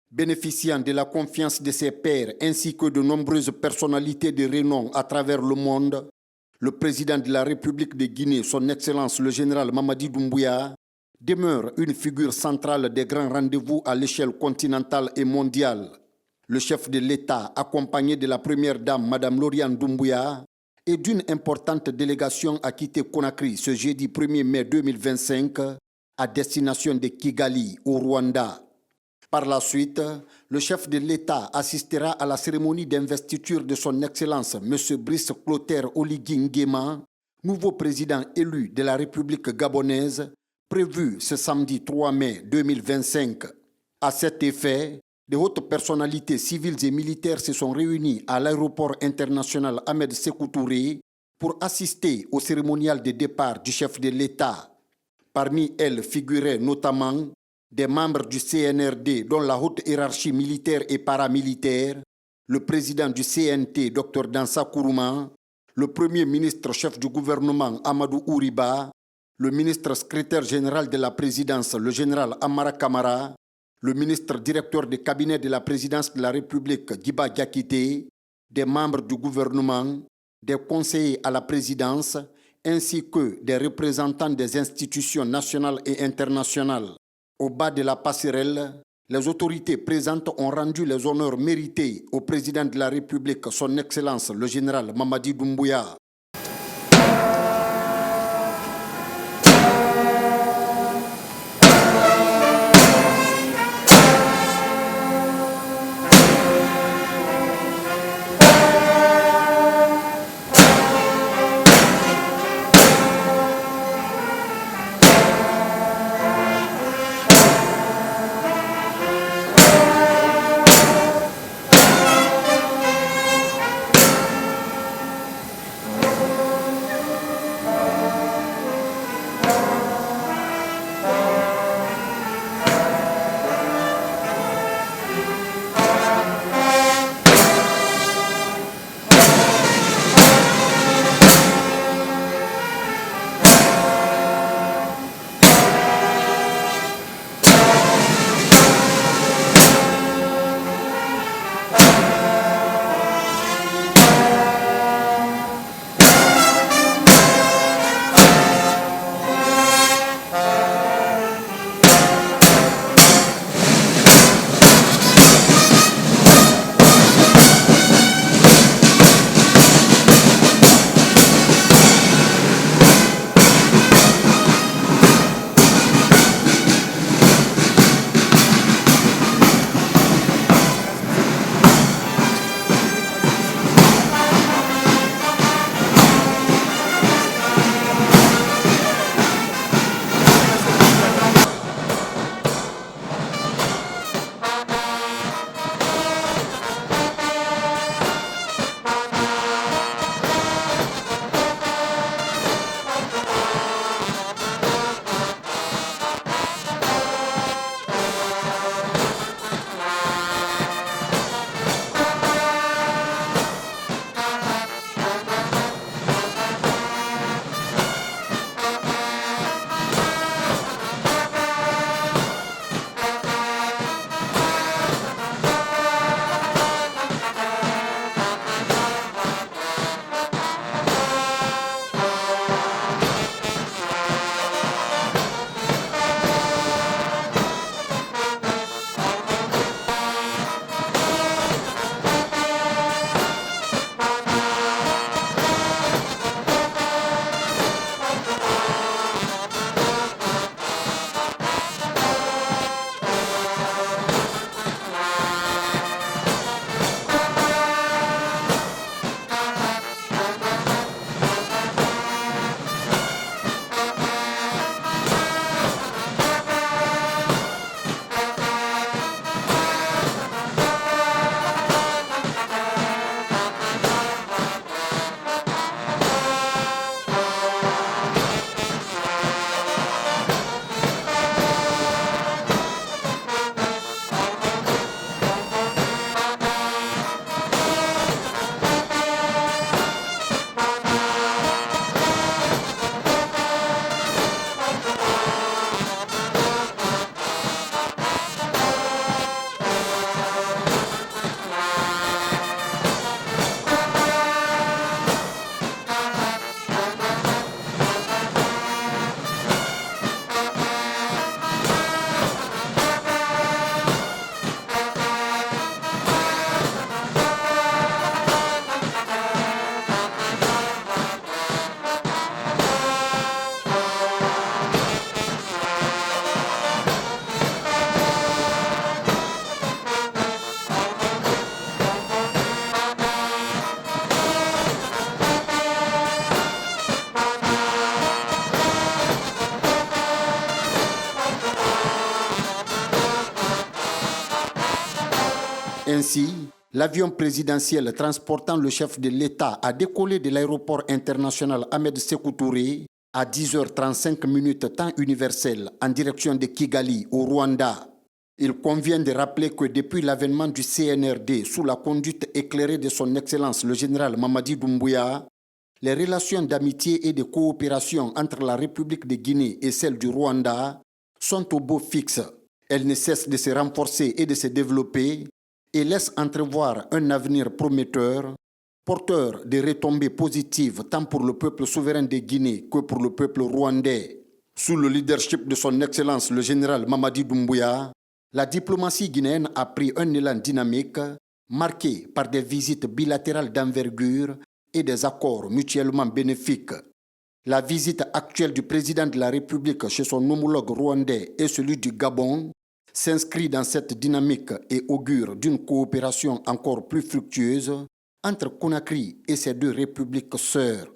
Bénéficiant de la confiance de ses pairs ainsi que de nombreuses personnalités de renom à travers le monde, le président de la République de Guinée, son Excellence le général Mamadi Doumbouya, demeure une figure centrale des grands rendez-vous à l'échelle continentale et mondiale. Le chef de l'État, accompagné de la première dame, Mme Lauriane Doumbouya, et d'une importante délégation a quitté Conakry ce jeudi 1er mai 2025 à destination de Kigali, au Rwanda. Par la suite, le chef de l'État assistera à la cérémonie d'investiture de son Excellence M. Brice Clotaire Oligui Nguema, nouveau président élu de la République gabonaise, prévu ce samedi 3 mai 2025. À cet effet, de hautes personnalités civiles et militaires se sont réunies à l'aéroport international Ahmed Sékou Touré pour assister au cérémonial de départ du chef de l'État. Parmi elles figuraient notamment des membres du CNRD dont la haute hiérarchie militaire et paramilitaire, le président du CNT Dr Dansa Kourouma, le premier ministre chef du gouvernement Amadou Ouriba, le ministre secrétaire général de la présidence le général Amara Kamara, le ministre directeur du cabinet de la présidence de la République Djiba Diakité, des membres du gouvernement, des conseillers à la présidence, ainsi que des représentants des institutions nationales et internationales. Au bas de la passerelle, les autorités présentes ont rendu les honneurs mérités au président de la République, son Excellence le général Mamadi Doumbouya. Ainsi, l'avion présidentiel transportant le chef de l'État a décollé de l'aéroport international Ahmed Sékou Touré à 10h35 temps universel en direction de Kigali, au Rwanda. Il convient de rappeler que depuis l'avènement du CNRD sous la conduite éclairée de son Excellence le général Mamadi Doumbouya, les relations d'amitié et de coopération entre la République de Guinée et celle du Rwanda sont au beau fixe. Elles ne cessent de se renforcer et de se développer et laissent entrevoir un avenir prometteur, porteur de retombées positives tant pour le peuple souverain de Guinée que pour le peuple rwandais. Sous le leadership de son Excellence le général Mamadi Doumbouya, la diplomatie guinéenne a pris un élan dynamique, marqué par des visites bilatérales d'envergure et des accords mutuellement bénéfiques. La visite actuelle du président de la République chez son homologue rwandais et celui du Gabon s'inscrit dans cette dynamique et augure d'une coopération encore plus fructueuse entre Conakry et ses deux républiques sœurs.